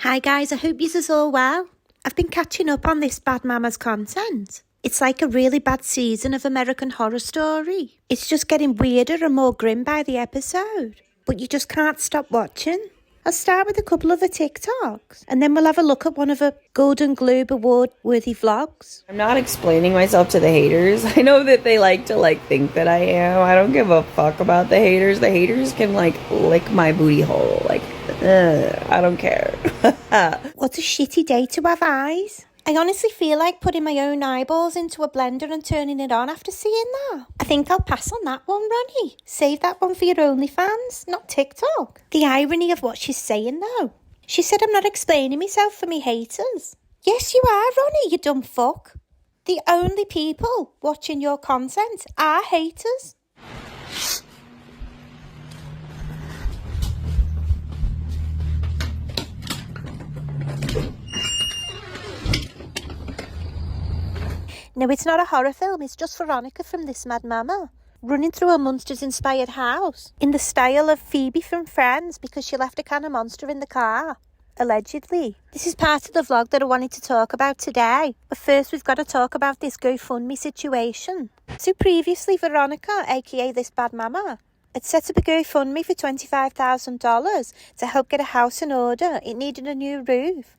Hi guys, I hope you're all well. I've been catching up on this Bad Mama's content. It's like a really bad season of American Horror Story. It's just getting weirder and more grim by the episode, but you just can't stop watching. I'll start with a couple of the TikToks, and then we'll have a look at one of the Golden Globe Award-worthy vlogs. I'm not explaining myself to the haters. I know that they like to think that I am. I don't give a fuck about the haters. The haters can lick my booty hole. I don't care. What a shitty day to have eyes. I honestly feel like putting my own eyeballs into a blender and turning it on after seeing that. I think I'll pass on that one, Ronnie. Save that one for your OnlyFans, not TikTok. The irony of what she's saying, though. She said I'm not explaining myself for me haters. Yes, you are, Ronnie, you dumb fuck. The only people watching your content are haters. No, it's not a horror film, it's just Veronica from This Mad Mama, running through a Monsters-inspired house, in the style of Phoebe from Friends, because she left a can of Monster in the car, allegedly. This is part of the vlog that I wanted to talk about today, but first we've got to talk about this GoFundMe situation. So previously, Veronica, aka This Bad Mama, had set up a GoFundMe for $25,000 to help get a house in order. It needed a new roof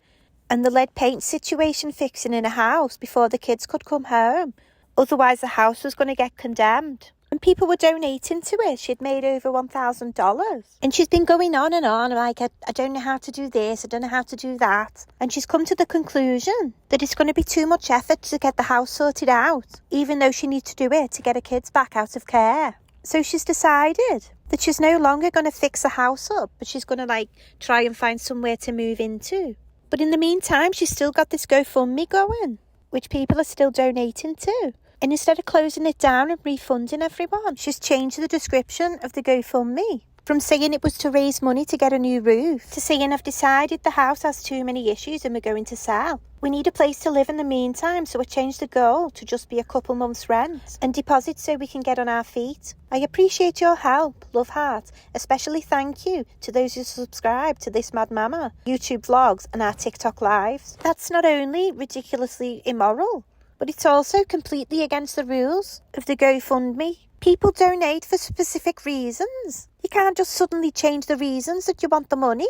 and the lead paint situation fixing in a house before the kids could come home. Otherwise, the house was going to get condemned. And people were donating to it. She'd made over $1,000. And she's been going on and on, I don't know how to do this, I don't know how to do that. And she's come to the conclusion that it's going to be too much effort to get the house sorted out, even though she needs to do it to get her kids back out of care. So she's decided that she's no longer going to fix the house up, but she's going to try and find somewhere to move into. But in the meantime, she's still got this GoFundMe going, which people are still donating to. And instead of closing it down and refunding everyone, she's changed the description of the GoFundMe from saying it was to raise money to get a new roof to saying I've decided the house has too many issues and we're going to sell. We need a place to live in the meantime, so I changed the goal to just be a couple months' rent and deposit so we can get on our feet. I appreciate your help, love heart. Especially thank you to those who subscribe to This Mad Mama, YouTube vlogs and our TikTok lives. That's not only ridiculously immoral, but it's also completely against the rules of the GoFundMe. People donate for specific reasons. You can't just suddenly change the reasons that you want the money.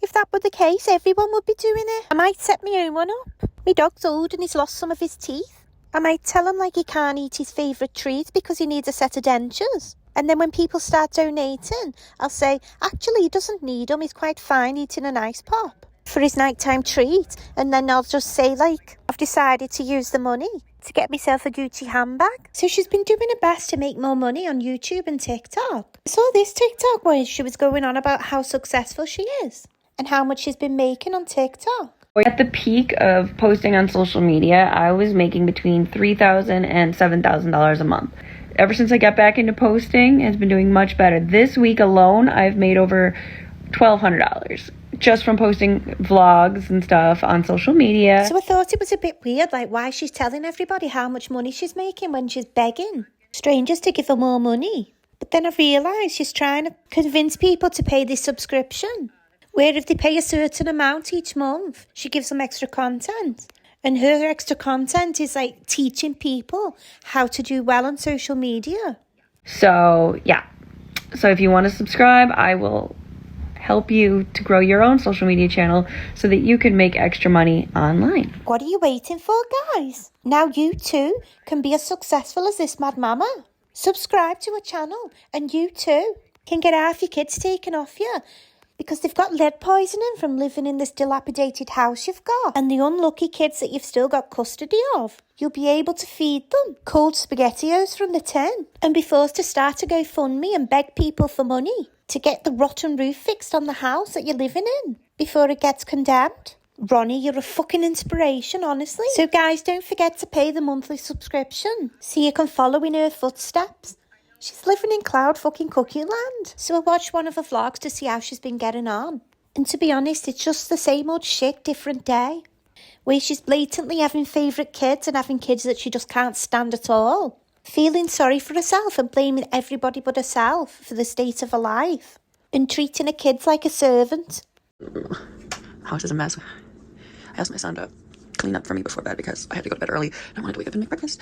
If that were the case, everyone would be doing it. I might set my own one up. My dog's old and he's lost some of his teeth. I might tell him he can't eat his favourite treat because he needs a set of dentures. And then when people start donating, I'll say, actually he doesn't need them, he's quite fine eating an ice pop for his nighttime treat. And then I'll just say I've decided to use the money to get myself a Gucci handbag. So she's been doing her best to make more money on YouTube and TikTok. I saw this TikTok where she was going on about how successful she is and how much she's been making on TikTok. At the peak of posting on social media, I was making between $3,000 and $7,000 a month. Ever since I got back into posting, it's been doing much better. This week alone, I've made over $1,200 just from posting vlogs and stuff on social media. So I thought it was a bit weird, why she's telling everybody how much money she's making when she's begging strangers to give her more money. But then I realised she's trying to convince people to pay this subscription, where if they pay a certain amount each month, she gives them extra content. And her extra content is teaching people how to do well on social media. So, yeah. So if you want to subscribe, I will help you to grow your own social media channel so that you can make extra money online. What are you waiting for, guys? Now you too can be as successful as This Mad Mama. Subscribe to her channel and you too can get half your kids taken off you because they've got lead poisoning from living in this dilapidated house you've got. And the unlucky kids that you've still got custody of, you'll be able to feed them cold SpaghettiOs from the tin and be forced to start a GoFundMe and beg people for money to get the rotten roof fixed on the house that you're living in before it gets condemned. Ronnie, you're a fucking inspiration, honestly. So guys, don't forget to pay the monthly subscription so you can follow in her footsteps. She's living in cloud fucking cookie land. So I watched one of her vlogs to see how she's been getting on. And to be honest, it's just the same old shit, different day. Where she's blatantly having favourite kids and having kids that she just can't stand at all. Feeling sorry for herself and blaming everybody but herself for the state of her life. And treating her kids like a servant. House is a mess. I asked my son to clean up for me before bed because I had to go to bed early and I wanted to wake up and make breakfast.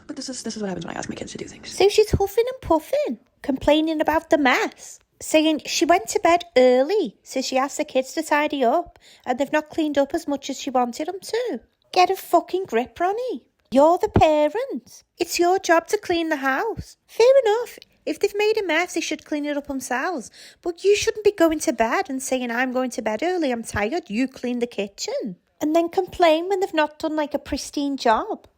But this is what happens when I ask my kids to do things. So she's huffing and puffing, complaining about the mess, saying she went to bed early, so she asked the kids to tidy up, and they've not cleaned up as much as she wanted them to. Get a fucking grip, Ronnie. You're the parent. It's your job to clean the house. Fair enough. If they've made a mess, they should clean it up themselves. But you shouldn't be going to bed and saying, I'm going to bed early, I'm tired, you clean the kitchen. And then complain when they've not done like a pristine job.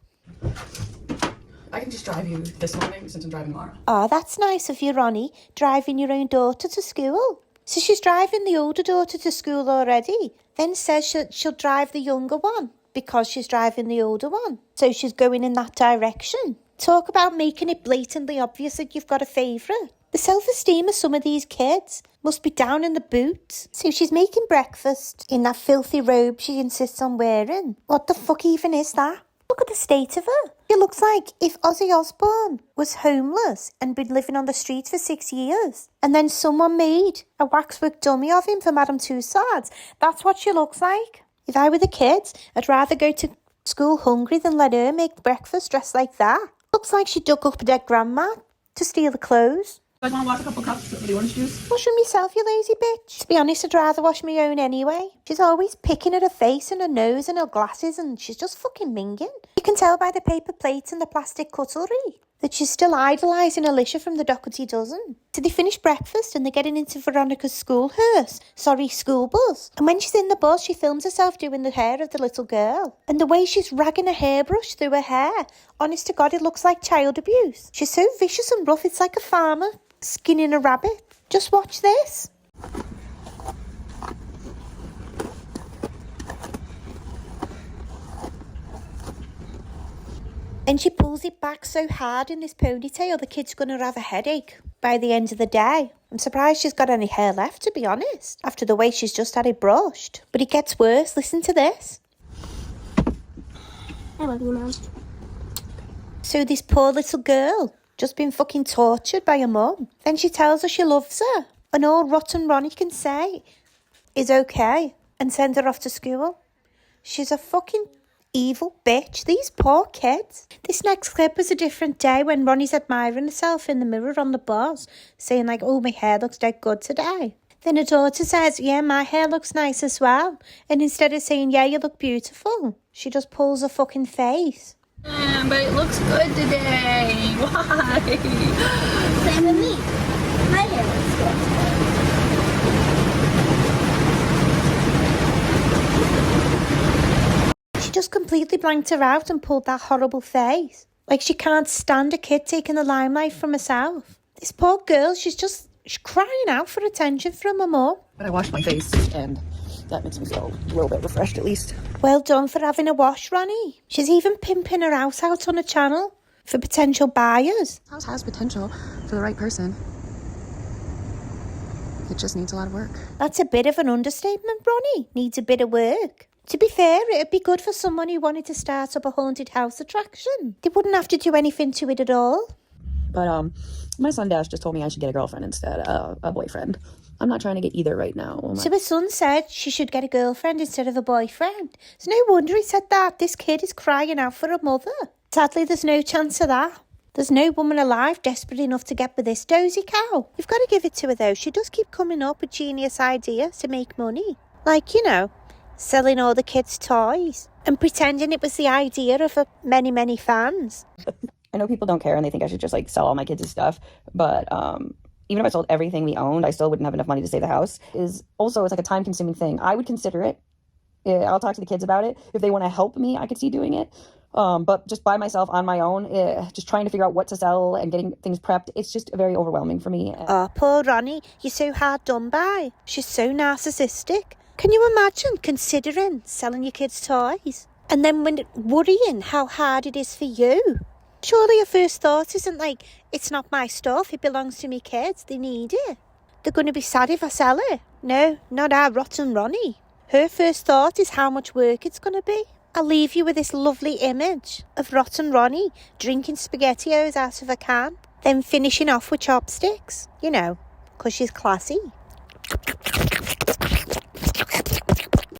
I can just drive you this morning since I'm driving tomorrow. Oh, that's nice of you, Ronnie, driving your own daughter to school. So she's driving the older daughter to school already, then says she'll drive the younger one because she's driving the older one. So she's going in that direction. Talk about making it blatantly obvious that you've got a favourite. The self-esteem of some of these kids must be down in the boots. So she's making breakfast in that filthy robe she insists on wearing. What the fuck even is that? Look at the state of her. It looks like if Ozzy Osbourne was homeless and been living on the streets for 6 years, and then someone made a waxwork dummy of him for Madame Tussauds. That's what she looks like. If I were the kids, I'd rather go to school hungry than let her make breakfast dressed like that. Looks like she dug up their grandma to steal the clothes. I want to wash a couple cups of the orange juice. Wash them yourself, you lazy bitch. To be honest, I'd rather wash my own anyway. She's always picking at her face and her nose and her glasses, and she's just fucking minging. You can tell by the paper plates and the plastic cutlery that she's still idolising Alicia from the Doherty Dozen. So they finish breakfast and they're getting into Veronica's school bus. And when she's in the bus, she films herself doing the hair of the little girl. And the way she's ragging a hairbrush through her hair, honest to God, it looks like child abuse. She's so vicious and rough, it's like a farmer skinning a rabbit. Just watch this. And she pulls it back so hard in this ponytail, the kid's going to have a headache by the end of the day. I'm surprised she's got any hair left, to be honest, after the way she's just had it brushed. But it gets worse. Listen to this. I love you, Mom. So this poor little girl, just been fucking tortured by her mum. Then she tells her she loves her. And all rotten Ronnie can say is okay and send her off to school. She's a fucking evil bitch. These poor kids. This next clip was a different day when Ronnie's admiring herself in the mirror on the bus, saying like, oh, my hair looks dead good today. Then her daughter says, yeah, my hair looks nice as well. And instead of saying, yeah, you look beautiful, she just pulls her fucking face. But it looks good today. Why? Same with me. My hair looks good. She just completely blanked her out and pulled that horrible face. Like she can't stand a kid taking the limelight from herself. This poor girl, she's crying out for attention from her mum. But I washed my face and that makes me feel a little bit refreshed at least. Well done for having a wash, Ronnie. She's even pimping her house out on a channel for potential buyers. House has potential for the right person. It just needs a lot of work. That's a bit of an understatement, Ronnie. Needs a bit of work. To be fair, it'd be good for someone who wanted to start up a haunted house attraction. They wouldn't have to do anything to it at all. But my son Dash just told me I should get a girlfriend instead of a boyfriend. I'm not trying to get either right now. So her son said she should get a girlfriend instead of a boyfriend. It's no wonder he said that. This kid is crying out for a mother. Sadly, there's no chance of that. There's no woman alive desperate enough to get with this dozy cow. You've got to give it to her though. She does keep coming up with genius ideas to make money. Like, you know, selling all the kids' toys and pretending it was the idea of her many, many fans. I know people don't care and they think I should just like sell all my kids' stuff, but even if I sold everything we owned, I still wouldn't have enough money to save the house. It's like a time-consuming thing. I would consider it. I'll talk to the kids about it. If they want to help me, I could see doing it. But just by myself on my own, just trying to figure out what to sell and getting things prepped, it's just very overwhelming for me. Oh, poor Ronnie, you're so hard done by. She's so narcissistic. Can you imagine considering selling your kids' toys? And then worrying how hard it is for you? Surely your first thought isn't like, it's not my stuff, it belongs to me kids, they need it. They're going to be sad if I sell it. No, not our rotten Ronnie. Her first thought is how much work it's going to be. I'll leave you with this lovely image of rotten Ronnie drinking SpaghettiOs out of a can, then finishing off with chopsticks, you know, because she's classy.